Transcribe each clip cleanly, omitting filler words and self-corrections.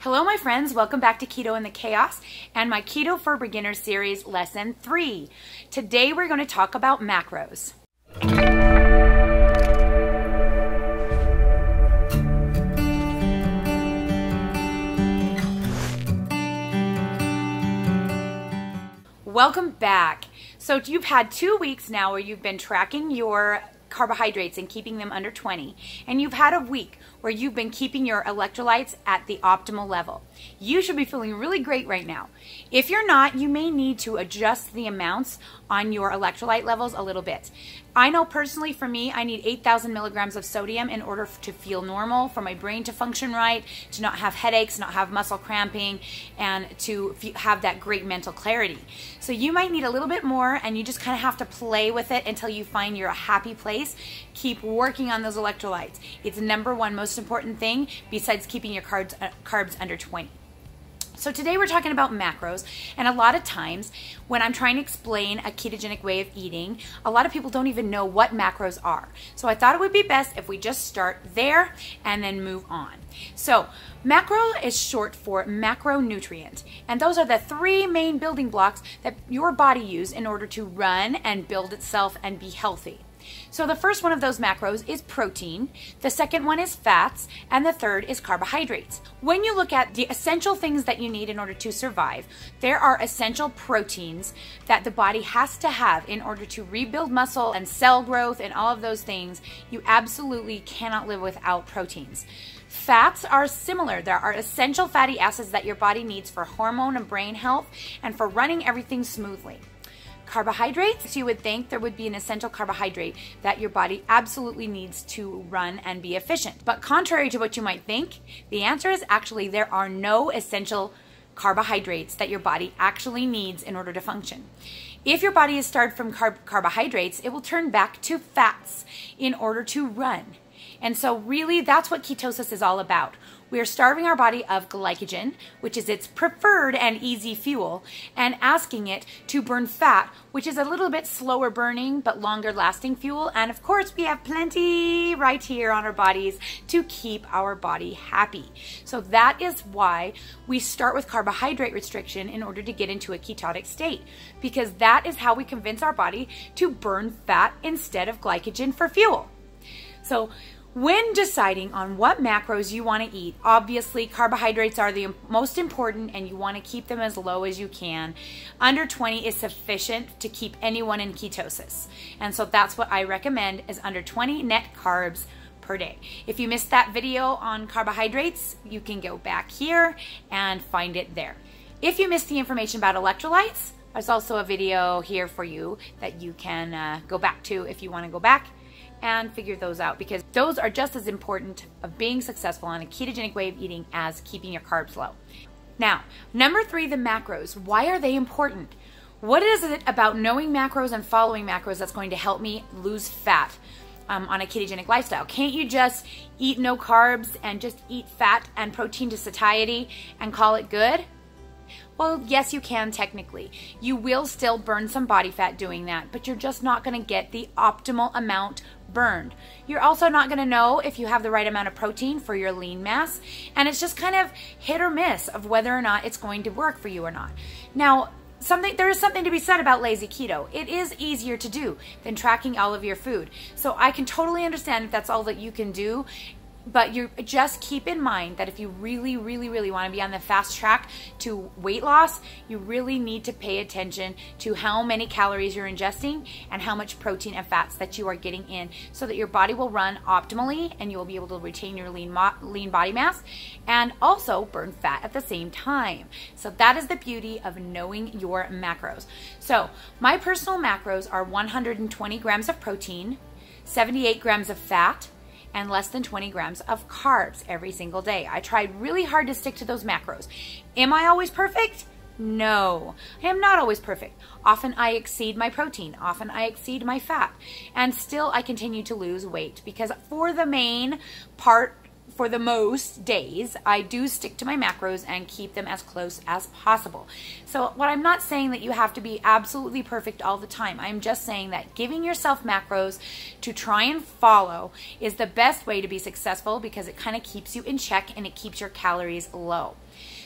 Hello my friends, welcome back to Keto and the Chaos and my Keto for Beginners series, lesson 3. Today we're going to talk about macros. Welcome back. So you've had 2 weeks now where you've been tracking your carbohydrates and keeping them under 20, and you've had a week where you've been keeping your electrolytes at the optimal level. You should be feeling really great right now. If you're not, you may need to adjust the amounts on your electrolyte levels a little bit. I know personally for me, I need 8,000 milligrams of sodium in order to feel normal, for my brain to function right, to not have headaches, not have muscle cramping, and to have that great mental clarity. So you might need a little bit more, and you just kind of have to play with it until you find your happy place. Keep working on those electrolytes. It's number one most important thing besides keeping your carbs under 20. So today we're talking about macros, and a lot of times when I'm trying to explain a ketogenic way of eating, a lot of people don't even know what macros are. So I thought it would be best if we just start there and then move on. So macro is short for macronutrient, and those are the 3 main building blocks that your body uses in order to run and build itself and be healthy. So the first one of those macros is protein, the second one is fats, and the third is carbohydrates. When you look at the essential things that you need in order to survive, there are essential proteins that the body has to have in order to rebuild muscle and cell growth and all of those things. You absolutely cannot live without proteins. Fats are similar. There are essential fatty acids that your body needs for hormone and brain health and for running everything smoothly. Carbohydrates, you would think there would be an essential carbohydrate that your body absolutely needs to run and be efficient. But contrary to what you might think, the answer is actually there are no essential carbohydrates that your body actually needs in order to function. If your body is starved from carbohydrates, it will turn back to fats in order to run. And so really that's what ketosis is all about. We are starving our body of glycogen, which is its preferred and easy fuel, and asking it to burn fat, which is a little bit slower burning but longer lasting fuel. And of course, we have plenty right here on our bodies to keep our body happy. So that is why we start with carbohydrate restriction in order to get into a ketotic state, because that is how we convince our body to burn fat instead of glycogen for fuel. So when deciding on what macros you want to eat, obviously carbohydrates are the most important and you want to keep them as low as you can. Under 20 is sufficient to keep anyone in ketosis. And so that's what I recommend, is under 20 net carbs per day. If you missed that video on carbohydrates, you can go back here and find it there. If you missed the information about electrolytes, there's also a video here for you that you can go back to if you want to go back and figure those out, because those are just as important of being successful on a ketogenic way of eating as keeping your carbs low. Now, number 3, the macros. Why are they important? What is it about knowing macros and following macros that's going to help me lose fat on a ketogenic lifestyle? Can't you just eat no carbs and just eat fat and protein to satiety and call it good? Well, yes, you can technically. You will still burn some body fat doing that, but you're just not going to get the optimal amount burned. You're also not going to know if you have the right amount of protein for your lean mass, and it's just kind of hit or miss of whether or not it's going to work for you or not. Now, there is something to be said about lazy keto. It is easier to do than tracking all of your food. So I can totally understand if that's all that you can do. But you just keep in mind that if you really, really, really want to be on the fast track to weight loss, you really need to pay attention to how many calories you're ingesting and how much protein and fats that you are getting in, so that your body will run optimally and you will be able to retain your lean body mass and also burn fat at the same time. So that is the beauty of knowing your macros. So my personal macros are 120 grams of protein, 78 grams of fat, and less than 20 grams of carbs every single day. I tried really hard to stick to those macros. Am I always perfect? No, I am not always perfect. Often I exceed my protein, often I exceed my fat, and still I continue to lose weight, because for the main part for the most days, I do stick to my macros and keep them as close as possible. So what I'm not saying that you have to be absolutely perfect all the time. I'm just saying that giving yourself macros to try and follow is the best way to be successful, because it kind of keeps you in check and it keeps your calories low.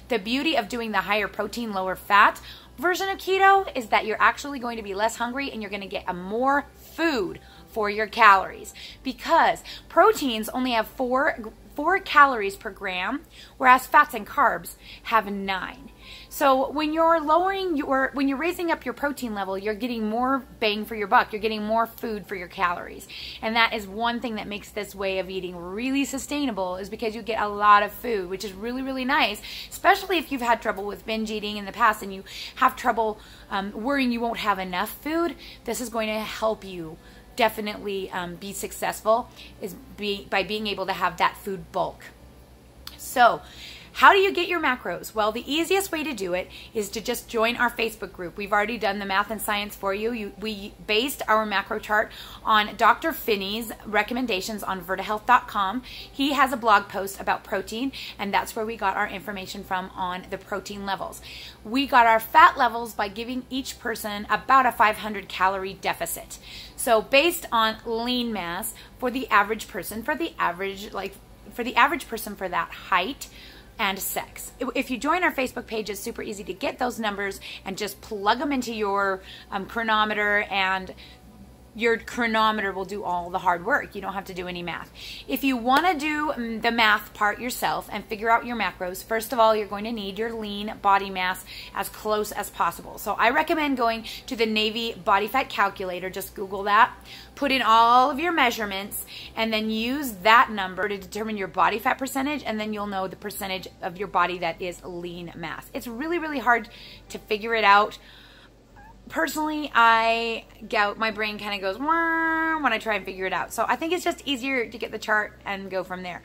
The beauty of doing the higher protein, lower fat version of keto is that you're actually going to be less hungry and you're going to get a more food for your calories, because proteins only have 4 calories per gram, whereas fats and carbs have 9. So when you're when you're raising up your protein level, you're getting more bang for your buck. You're getting more food for your calories. And that is one thing that makes this way of eating really sustainable, is because you get a lot of food, which is really, really nice, especially if you've had trouble with binge eating in the past and you have trouble worrying you won't have enough food. This is going to help you definitely be successful, by being able to have that food bulk. So how do you get your macros? Well, the easiest way to do it is to just join our Facebook group. We've already done the math and science for you. We based our macro chart on Dr. Finney's recommendations on vertahealth.com. He has a blog post about protein, and that's where we got our information from on the protein levels. We got our fat levels by giving each person about a 500 calorie deficit. So based on lean mass for the average person, for the average person for that height and sex. If you join our Facebook page, it's super easy to get those numbers and just plug them into your chronometer, and your chronometer will do all the hard work. You don't have to do any math. If you want to do the math part yourself and figure out your macros, first of all, you're going to need your lean body mass as close as possible. So I recommend going to the Navy Body Fat Calculator. Just Google that, put in all of your measurements, and then use that number to determine your body fat percentage, and then you'll know the percentage of your body that is lean mass. It's really, really hard to figure it out. Personally, my brain kind of goes when I try and figure it out. So I think it's just easier to get the chart and go from there.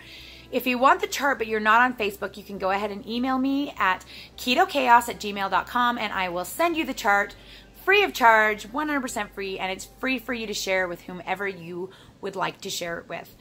If you want the chart but you're not on Facebook, you can go ahead and email me at ketochaos@gmail.com, and I will send you the chart free of charge, 100% free, and it's free for you to share with whomever you would like to share it with.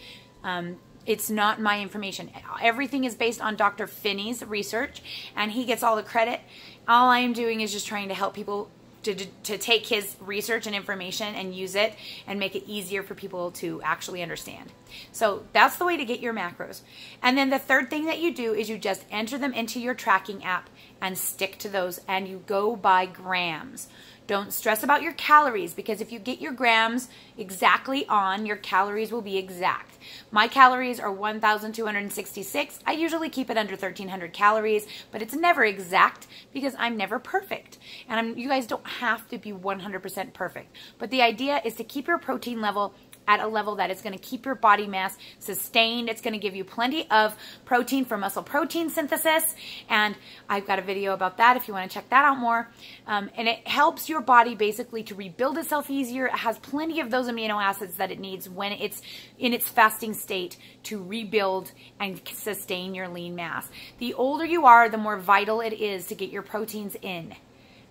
It's not my information. Everything is based on Dr. Finney's research, and he gets all the credit. All I am doing is just trying to help people to take his research and information and use it and make it easier for people to actually understand. So that's the way to get your macros. And then the third thing that you do is you just enter them into your tracking app and stick to those, and you go by grams. Don't stress about your calories, because if you get your grams exactly on, your calories will be exact. My calories are 1,266. I usually keep it under 1,300 calories, but it's never exact because I'm never perfect. And you guys don't have to be 100% perfect. But the idea is to keep your protein level at a level that is going to keep your body mass sustained. It's going to give you plenty of protein for muscle protein synthesis, and I've got a video about that if you want to check that out more. And it helps your body basically to rebuild itself easier. It has plenty of those amino acids that it needs when it's in its fasting state to rebuild and sustain your lean mass. The older you are, the more vital it is to get your proteins in.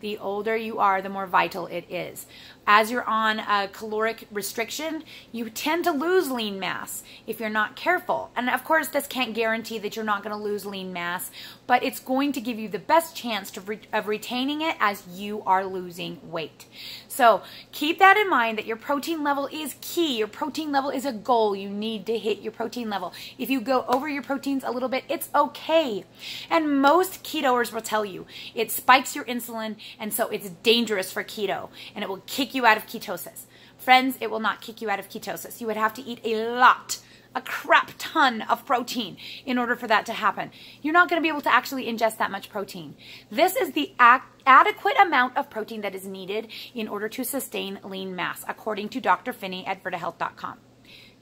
The older you are, the more vital it is. As you're on a caloric restriction, you tend to lose lean mass if you're not careful. And of course, this can't guarantee that you're not going to lose lean mass, but it's going to give you the best chance of retaining it as you are losing weight. So keep that in mind, that your protein level is key. Your protein level is a goal. You need to hit your protein level. If you go over your proteins a little bit, it's okay. And most ketoers will tell you it spikes your insulin, and so it's dangerous for keto, and it will kick you out of ketosis. Friends, it will not kick you out of ketosis. You would have to eat a crap ton of protein in order for that to happen. You're not going to be able to actually ingest that much protein. This is the adequate amount of protein that is needed in order to sustain lean mass, according to Dr. Finney at vertahealth.com.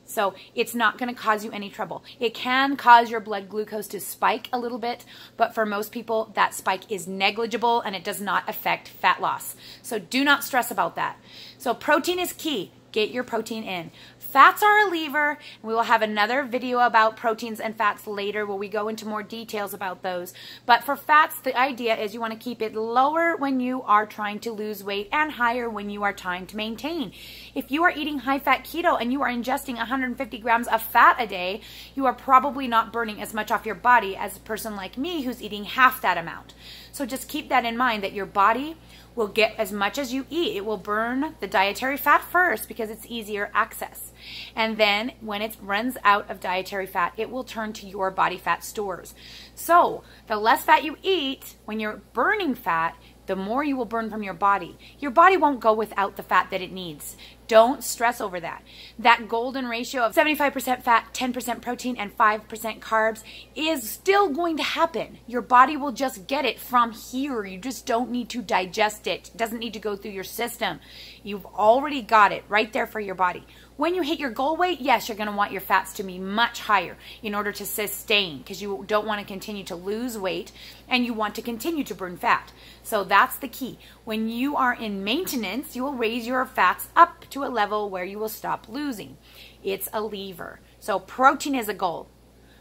So it's not going to cause you any trouble. It can cause your blood glucose to spike a little bit, but for most people, that spike is negligible and it does not affect fat loss. So do not stress about that. So protein is key. get your protein in. Fats are a lever. We will have another video about proteins and fats later where we go into more details about those. But for fats, the idea is you want to keep it lower when you are trying to lose weight and higher when you are trying to maintain. If you are eating high-fat keto and you are ingesting 150 grams of fat a day, you are probably not burning as much off your body as a person like me who's eating half that amount. So just keep that in mind, that your body will get as much as you eat. It will burn the dietary fat first because it's easier access. And then when it runs out of dietary fat, it will turn to your body fat stores. So the less fat you eat when you're burning fat, the more you will burn from your body. Your body won't go without the fat that it needs. Don't stress over that. That golden ratio of 75% fat, 10% protein, and 5% carbs is still going to happen. Your body will just get it from here. You just don't need to digest it. It doesn't need to go through your system. You've already got it right there for your body. When you hit your goal weight, yes, you're going to want your fats to be much higher in order to sustain, because you don't want to continue to lose weight and you want to continue to burn fat. So that's the key. When you are in maintenance, you will raise your fats up to a level where you will stop losing. It's a lever. So protein is a goal.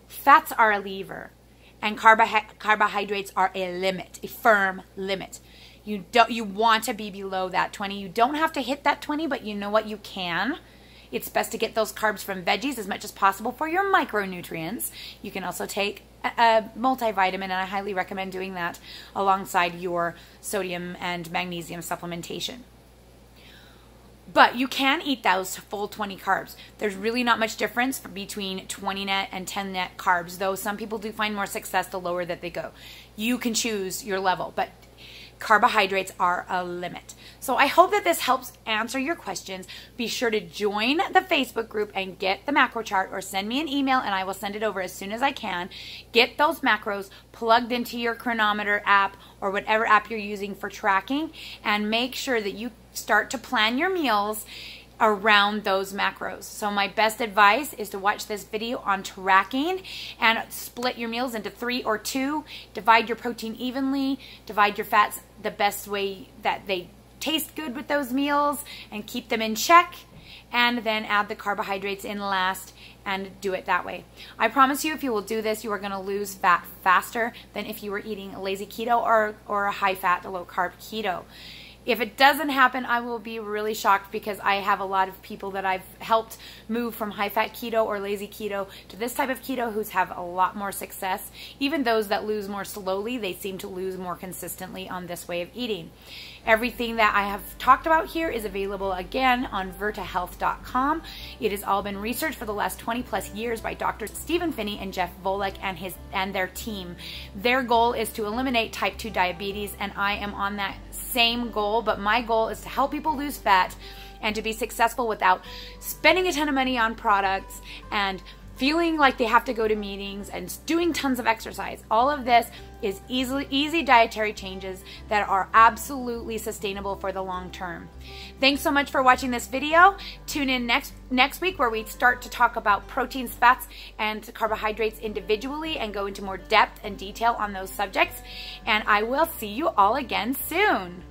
Fats are a lever. And carbohydrates are a limit, a firm limit. You want to be below that 20. You don't have to hit that 20, but you know what? You can. It's best to get those carbs from veggies as much as possible for your micronutrients. You can also take a multivitamin, and I highly recommend doing that alongside your sodium and magnesium supplementation. But you can eat those full 20 carbs. There's really not much difference between 20 net and 10 net carbs, though some people do find more success the lower that they go. You can choose your level, but carbohydrates are a limit. So I hope that this helps answer your questions. Be sure to join the Facebook group and get the macro chart, or send me an email and I will send it over as soon as I can. Get those macros plugged into your chronometer app or whatever app you're using for tracking, and make sure that you start to plan your meals around those macros. So my best advice is to watch this video on tracking and split your meals into 3 or 2. Divide your protein evenly, divide your fats the best way that they taste good with those meals, and keep them in check, and then add the carbohydrates in last and do it that way. I promise you, if you will do this, you are going to lose fat faster than if you were eating a lazy keto or a high fat, low carb keto. If it doesn't happen, I will be really shocked, because I have a lot of people that I've helped move from high-fat keto or lazy keto to this type of keto who's have a lot more success. Even those that lose more slowly, they seem to lose more consistently on this way of eating. Everything that I have talked about here is available again on vertahealth.com. It has all been researched for the last 20 plus years by Dr. Stephen Phinney and Jeff Volek and their team. Their goal is to eliminate type 2 diabetes, and I am on that same goal, but my goal is to help people lose fat and to be successful without spending a ton of money on products and feeling like they have to go to meetings and doing tons of exercise. All of this is easy dietary changes that are absolutely sustainable for the long term. Thanks so much for watching this video. Tune in next week, where we start to talk about proteins, fats, and carbohydrates individually and go into more depth and detail on those subjects. And I will see you all again soon.